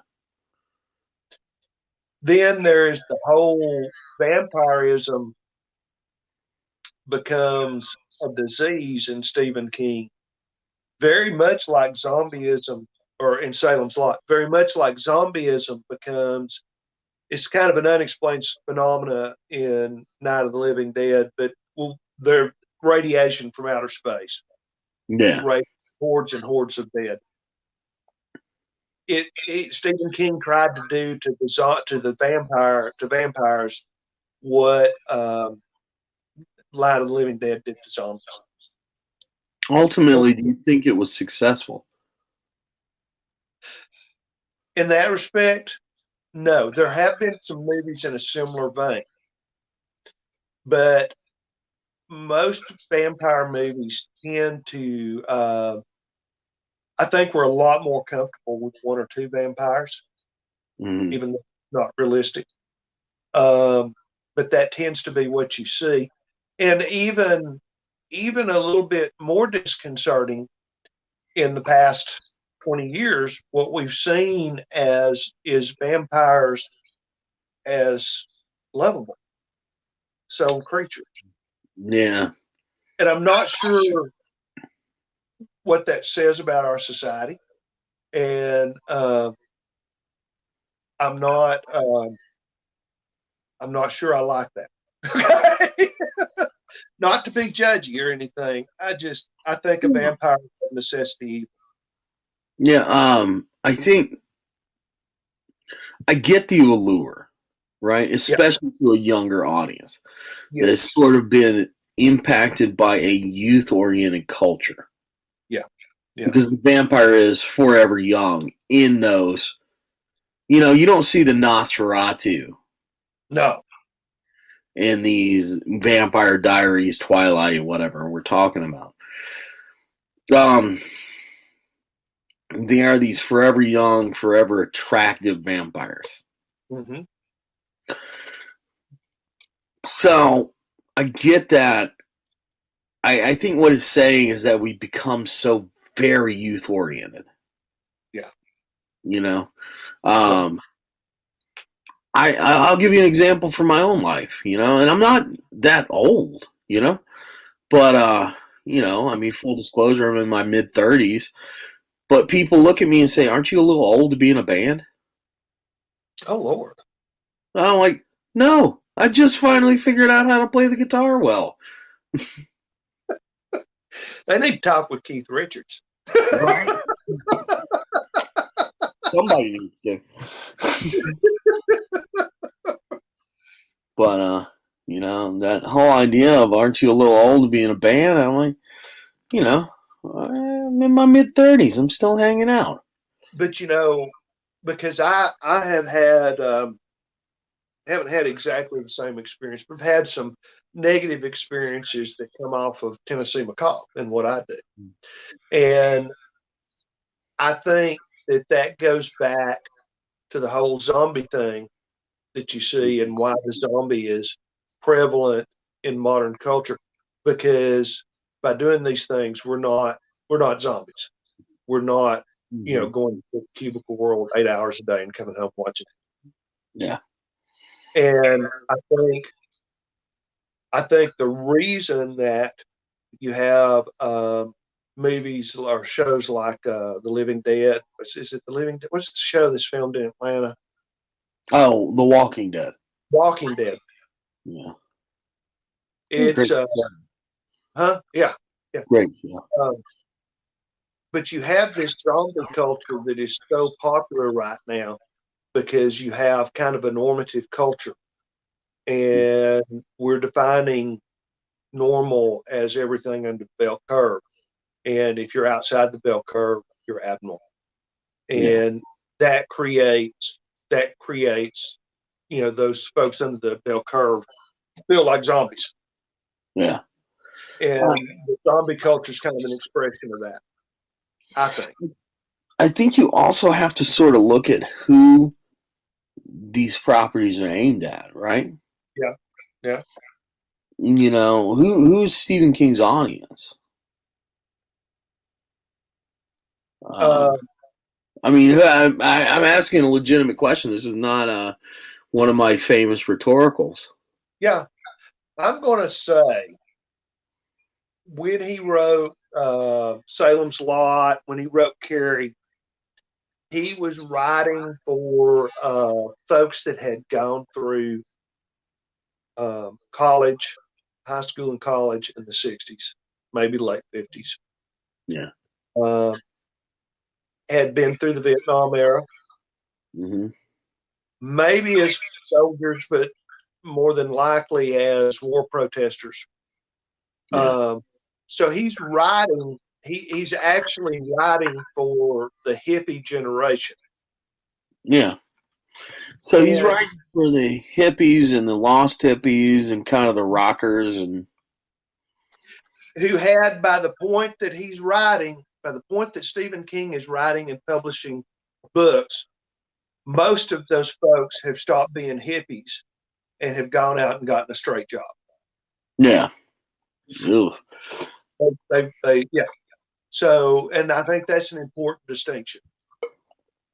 Then there is the whole vampirism becomes a disease in Stephen King, very much like zombieism, or in Salem's Lot, very much like zombieism becomes, it's kind of an unexplained phenomena in Night of the Living Dead, but radiation from outer space, Yeah. hordes and hordes of dead. Stephen King tried to do to vampires what Light of the Living Dead did to zombies. Ultimately, do you think it was successful? In that respect, no. There have been some movies in a similar vein, but most vampire movies tend to. I think we're a lot more comfortable with one or two vampires, even though it's not realistic. But that tends to be what you see, and even a little bit more disconcerting in the past 20 years, what we've seen is vampires as lovable, so creatures. Yeah. And I'm not sure what that says about our society, and I'm not sure I like that. Not to be judgy or anything. I think a vampire is a necessity. Yeah. I think I get the allure, right? Especially to a younger audience that has sort of been impacted by a youth-oriented culture. Yeah. Because the vampire is forever young in those. You know, you don't see the Nosferatu. No. In these Vampire Diaries, Twilight, whatever we're talking about. They are these forever young, forever attractive vampires. Mm-hmm. So I get that. I think what it's saying is that we become so very youth oriented. Yeah. You know, I'll give you an example from my own life. You know, and I'm not that old. You know, but you know, I mean, full disclosure, I'm in my mid-30s. But people look at me and say, "Aren't you a little old to be in a band?" Oh Lord. I'm like, "No, I just finally figured out how to play the guitar well." They need to talk with Keith Richards. Right? Somebody needs to. But you know, that whole idea of "Aren't you a little old to be in a band?" I'm like, you know, I'm in my mid-30s. I'm still hanging out. But you know, because I haven't had exactly the same experience, but I've had some negative experiences that come off of Tennessee Macabre and what I do. And I think that goes back to the whole zombie thing that you see and why the zombie is prevalent in modern culture. Because by doing these things, we're not zombies. We're not, going to the cubicle world 8 hours a day and coming home watching. Yeah. And I think the reason that you have movies or shows like The Living Dead. Is it The Living Dead? What's the show that's filmed in Atlanta? Oh, The Walking Dead. Walking Dead. Yeah. It's yeah. Great. Yeah. But you have this zombie culture that is so popular right now because you have kind of a normative culture, and we're defining normal as everything under the bell curve. And if you're outside the bell curve, you're abnormal. And that creates, those folks under the bell curve feel like zombies. Yeah. And the zombie culture is kind of an expression of that, I think. I think you also have to sort of look at who these properties are aimed at, right? Yeah. Yeah. You know, who's Stephen King's audience? I mean, I'm asking a legitimate question. This is not one of my famous rhetoricals. Yeah. I'm going to say when he wrote Salem's Lot, when he wrote Carrie, he was writing for folks that had gone through college, high school and college in the 60s, maybe late 50s. Yeah. Had been through the Vietnam era, maybe as soldiers, but more than likely as war protesters. Yeah. So he's writing. He's actually writing for the hippie generation. Yeah. So he's writing for the hippies and the lost hippies and kind of the rockers, and who had, by the point that he's writing, by the point that Stephen King is writing and publishing books, most of those folks have stopped being hippies and have gone out and gotten a straight job. Yeah. Ew. Yeah. So, and I think that's an important distinction.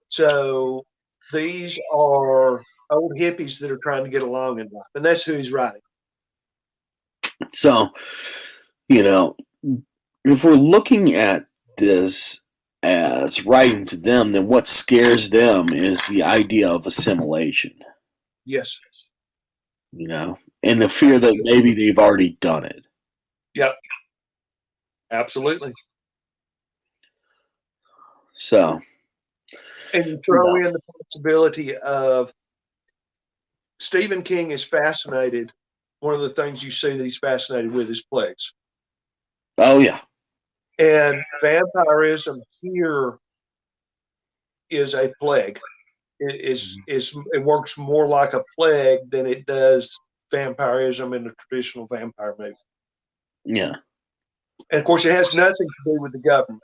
So these are old hippies that are trying to get along in life, and that's who he's writing. So, if we're looking at this as writing to them, then what scares them is the idea of assimilation. Yes. And the fear that maybe they've already done it. Yep. Absolutely. So. And you throw in the possibility of Stephen King is fascinated. One of the things you see that he's fascinated with is plagues. Oh, yeah. And vampirism here is a plague. It works more like a plague than it does vampirism in a traditional vampire movie. Yeah. And of course, it has nothing to do with the government.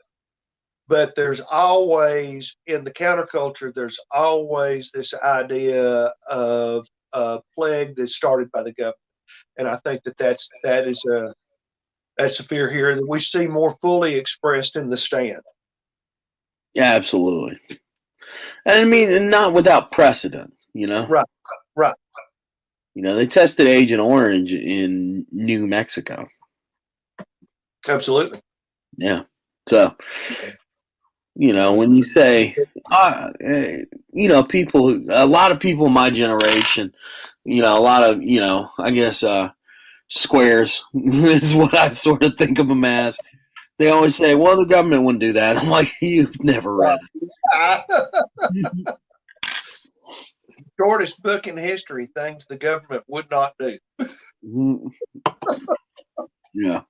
But there's always, in the counterculture, there's always this idea of a plague that's started by the government. And I think that is a fear here that we see more fully expressed in The Stand. Yeah, absolutely. And I mean, not without precedent, Right. They tested Agent Orange in New Mexico. Absolutely. Yeah. So, when you say, people, a lot of people in my generation, a lot of, I guess, squares is what I sort of think of them as. They always say, well, the government wouldn't do that. I'm like, you've never read it. Shortest book in history, things the government would not do. Yeah.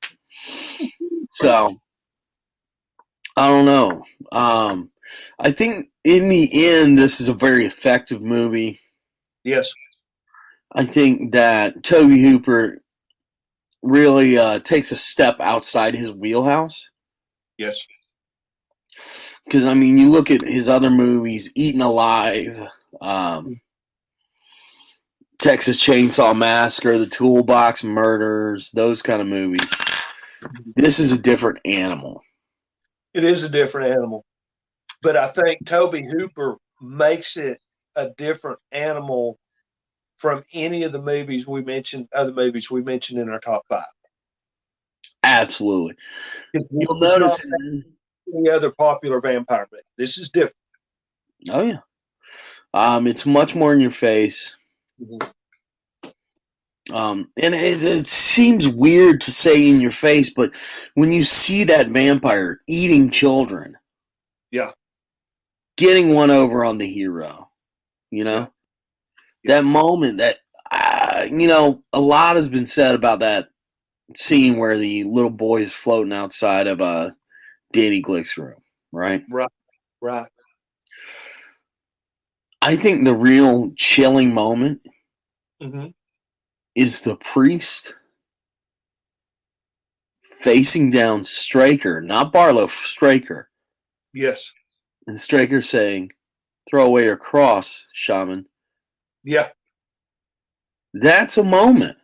So, I don't know. I think in the end, this is a very effective movie. Yes. I think that Tobe Hooper really takes a step outside his wheelhouse. Yes. Because, I mean, you look at his other movies, Eaten Alive, Texas Chainsaw Massacre, The Toolbox Murders, those kind of movies. This is a different animal. It is a different animal. But I think Tobe Hooper makes it a different animal from any of the movies we mentioned, other movies we mentioned in our top 5. Absolutely. You'll notice any other popular vampire movie. This is different. Oh, yeah. It's much more in your face. Mm-hmm. And it seems weird to say in your face, but when you see that vampire eating children, yeah, getting one over on the hero, that moment that, a lot has been said about that scene where the little boy is floating outside of Danny Glick's room, right? Right. I think the real chilling moment is the priest facing down Straker, not Barlow, Straker. Yes. And Straker saying, "Throw away your cross, shaman." Yeah. That's a moment.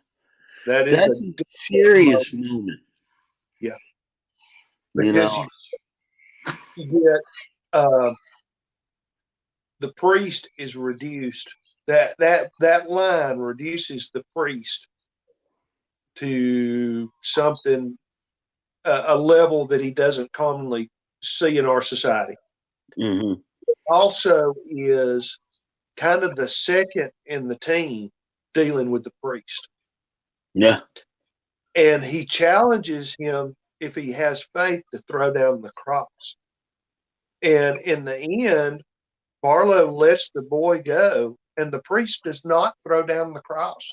That's a serious moment. Yeah. Because you get the priest is reduced. That line reduces the priest to something, a level that he doesn't commonly see in our society. Mm-hmm. Also is kind of the second in the team dealing with the priest. Yeah. And he challenges him, if he has faith, to throw down the cross. And in the end, Barlow lets the boy go, and the priest does not throw down the cross,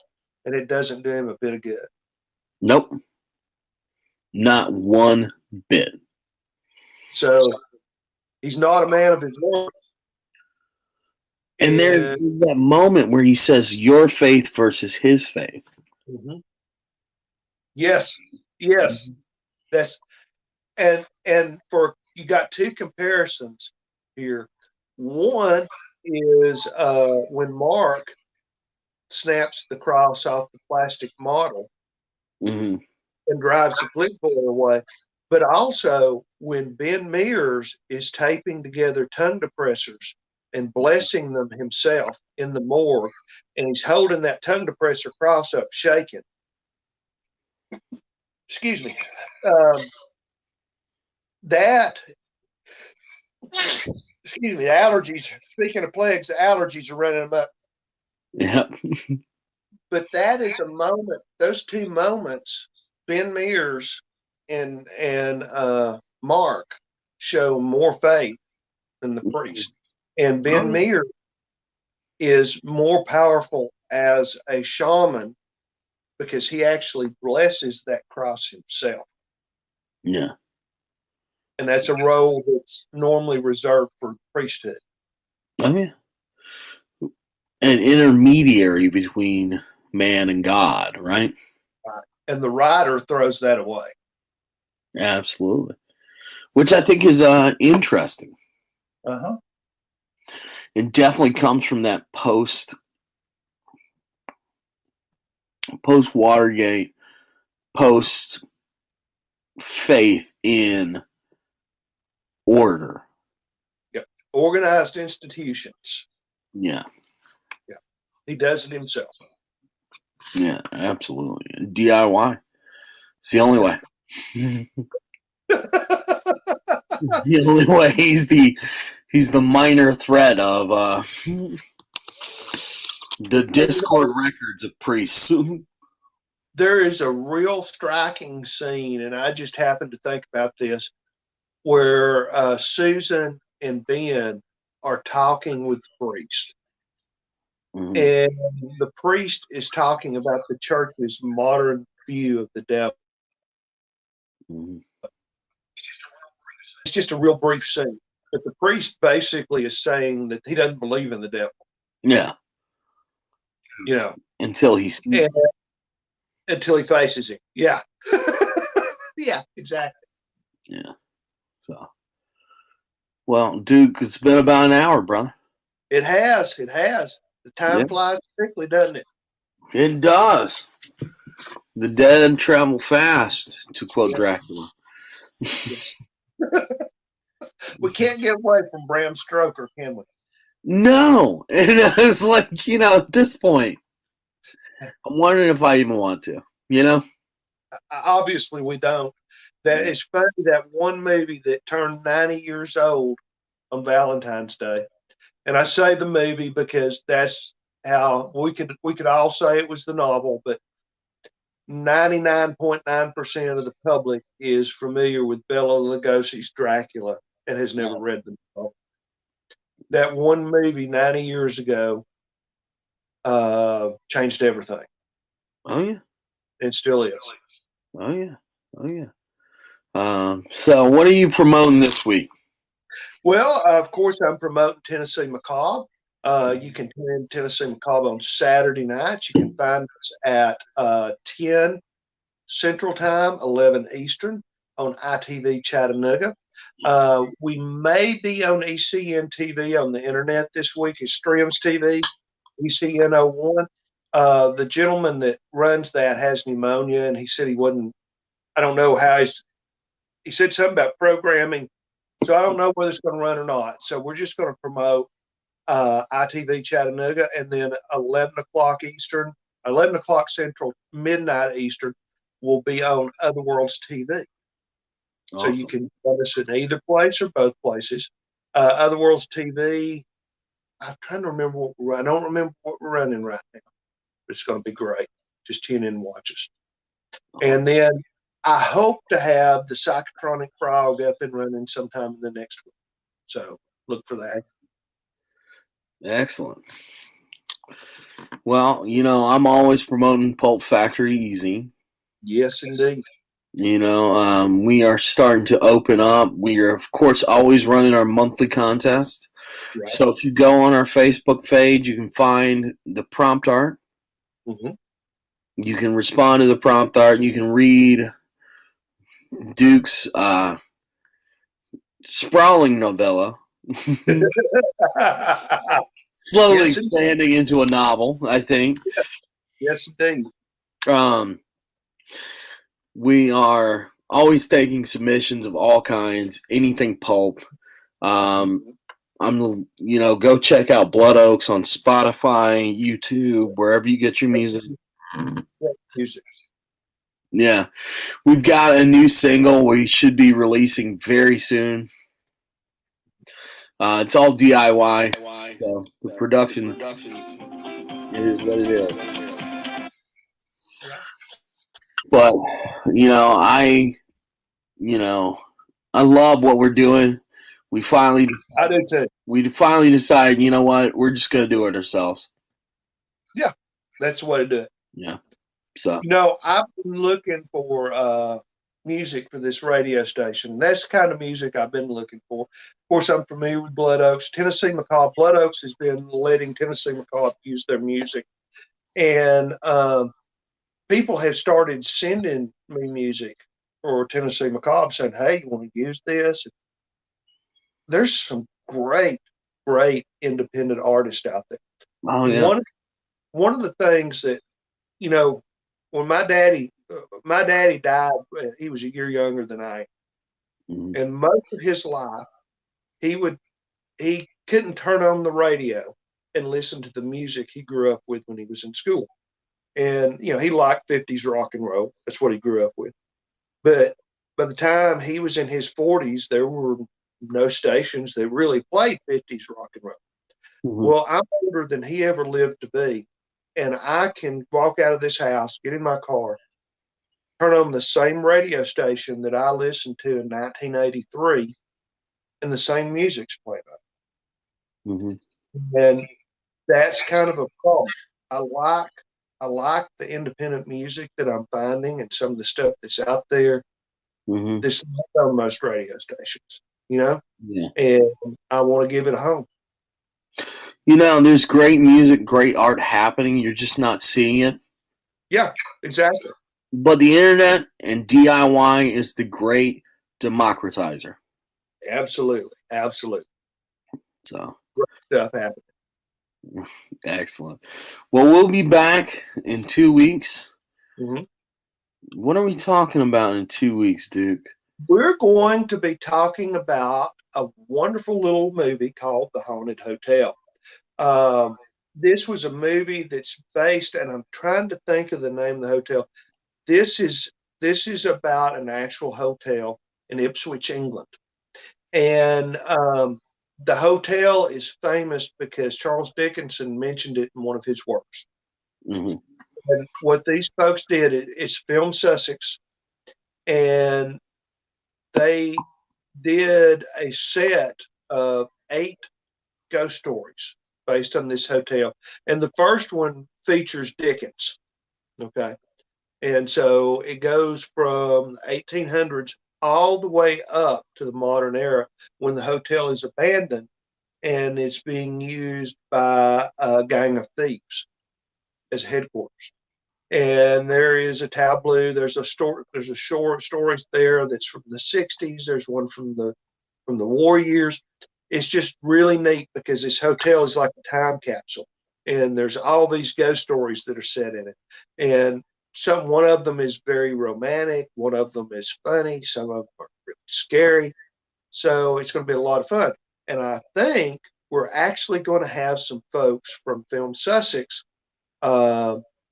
and it doesn't do him a bit of good. Nope. Not one bit. So he's not a man of his word. And there's that moment where he says, your faith versus his faith. Mm-hmm. Yes. That's and for you got two comparisons here. One is when Mark snaps the cross off the plastic model Mm-hmm. and drives the police boy away. But also when Ben Mears is taping together tongue depressors and blessing them himself in the morgue, and he's holding that tongue depressor cross up, shaking. Excuse me. That, excuse me, allergies. Speaking of plagues, the allergies are running them up. Yep. But that is a moment. Those two moments, Ben Mears and Mark, show more faith than the priest. And Ben Mears is more powerful as a shaman because he actually blesses that cross himself. Yeah. And that's a role that's normally reserved for priesthood. I mean, an intermediary between man and God, right? And the writer throws that away. Absolutely. Which I think is interesting. Uh-huh. It definitely comes from that post Watergate, post faith in order. Yep. Organized institutions. Yeah. Yeah. He does it himself. Yeah, absolutely. DIY. It's the only way. It's the only way. He's the minor threat of the Discord records of priests. There is a real striking scene, and I just happened to think about this, where Susan and Ben are talking with the priest. Mm-hmm. And the priest is talking about the church's modern view of the devil. Mm-hmm. It's just a real brief scene. But the priest basically is saying that he doesn't believe in the devil. Yeah. You know. Until he faces him. Yeah. Yeah, exactly. Yeah. So, well, Duke, it's been about an hour, brother. It has. The time flies quickly, doesn't it? It does. The dead travel fast, to quote Dracula. Yes. We can't get away from Bram Stoker, can we? No. And it's like, at this point, I'm wondering if I even want to, Obviously, we don't. That is funny, that one movie that turned 90 years old on Valentine's Day. And I say the movie because that's how we could all say it was the novel, but 99.9% of the public is familiar with Bela Lugosi's Dracula and has never read the novel. That one movie 90 years ago changed everything. Oh, yeah. It still is. Oh, yeah. Oh, yeah. So what are you promoting this week? Well, of course, I'm promoting Tennessee Macabre. You can tune in Tennessee Macabre on Saturday nights. You can find us at 10 Central Time, 11 Eastern on ITV Chattanooga. We may be on ECN TV on the internet this week. It's Streams TV, ECN 01. The gentleman that runs that has pneumonia, and he said he wasn't, I don't know how he said something about programming. So I don't know whether it's going to run or not. So we're just going to promote ITV Chattanooga, and then 11 o'clock Eastern, 11 o'clock Central, midnight Eastern will be on Other Worlds TV. Awesome. So you can find us in either place or both places. Other Worlds TV, I'm trying to remember I don't remember what we're running right now. It's going to be great. Just tune in and watch us. And then I hope to have the psychotronic frog up and running sometime in the next week. So look for that. Excellent. Well, I'm always promoting Pulp Factory Easy. Yes, indeed. We are starting to open up. We are, of course, always running our monthly contest. Right. So if you go on our Facebook page, you can find the prompt art. Mm-hmm. You can respond to the prompt art. You can read Duke's sprawling novella. Slowly expanding into a novel, I think. Yes, indeed. We are always taking submissions of all kinds, anything pulp. Go check out Blood Oaks on Spotify, YouTube, wherever you get your music. Music. Yeah. We've got a new single we should be releasing very soon. It's all DIY. So the production is what it is. But, I love what we're doing. I do too. We finally decided, you know what, we're just going to do it ourselves. Yeah, that's the way to do it. Yeah. So. I've been looking for music for this radio station. That's the kind of music I've been looking for. Of course, I'm familiar with Blood Oaks. Tennessee Macabre. Blood Oaks has been letting Tennessee Macabre use their music. And people have started sending me music for Tennessee Macabre saying, hey, you want to use this? There's some great, great independent artists out there. Oh, yeah. One of the things that, when my daddy died, he was a year younger than I am. Mm-hmm. And most of his life, he couldn't turn on the radio and listen to the music he grew up with when he was in school. And, he liked 50s rock and roll. That's what he grew up with. But by the time he was in his 40s, there were no stations that really played 50s rock and roll. Mm-hmm. Well, I'm older than he ever lived to be. And I can walk out of this house, get in my car, turn on the same radio station that I listened to in 1983, and the same music's playing on. Mm-hmm. And that's kind of a problem. I like the independent music that I'm finding and some of the stuff that's out there. Mm-hmm. This is not on most radio stations, Yeah. And I want to give it a home. There's great music, great art happening. You're just not seeing it. Yeah, exactly. But the internet and DIY is the great democratizer. Absolutely. Absolutely. So great stuff happening. Excellent. Well, we'll be back in 2 weeks. Mm-hmm. What are we talking about in 2 weeks, Duke? We're going to be talking about a wonderful little movie called The Haunted Hotel. This was a movie that's based, and I'm trying to think of the name of the hotel. This is about an actual hotel in Ipswich, England. And the hotel is famous because Charles Dickens mentioned it in one of his works. Mm-hmm. And what these folks did is film Sussex, and they did a set of 8 ghost stories based on this hotel. And the first one features Dickens. Okay. And so it goes from the 1800s all the way up to the modern era when the hotel is abandoned and it's being used by a gang of thieves as headquarters. And there is a tableau. There's a short stories there that's from the 60s. There's one from the war years. It's just really neat because this hotel is like a time capsule, and there's all these ghost stories that are set in it. And one of them is very romantic. One of them is funny. Some of them are really scary. So it's going to be a lot of fun. And I think we're actually going to have some folks from Film Sussex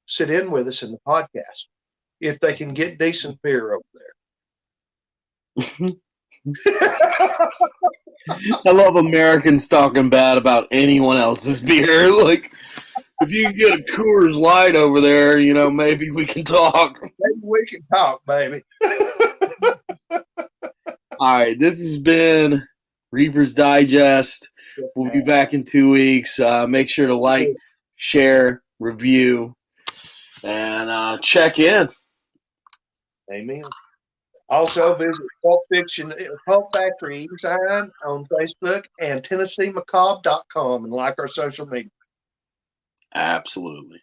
sit in with us in the podcast if they can get decent beer over there. I love Americans talking bad about anyone else's beer. Like, if you can get a Coors Light over there, maybe we can talk. Maybe we can talk, baby. All right, this has been Reaper's Digest. We'll be back in 2 weeks. Make sure to like, share, review, and check in. Amen. Also, visit Pulp Factory Design on Facebook and tennessemacabre.com and like our social media. Absolutely.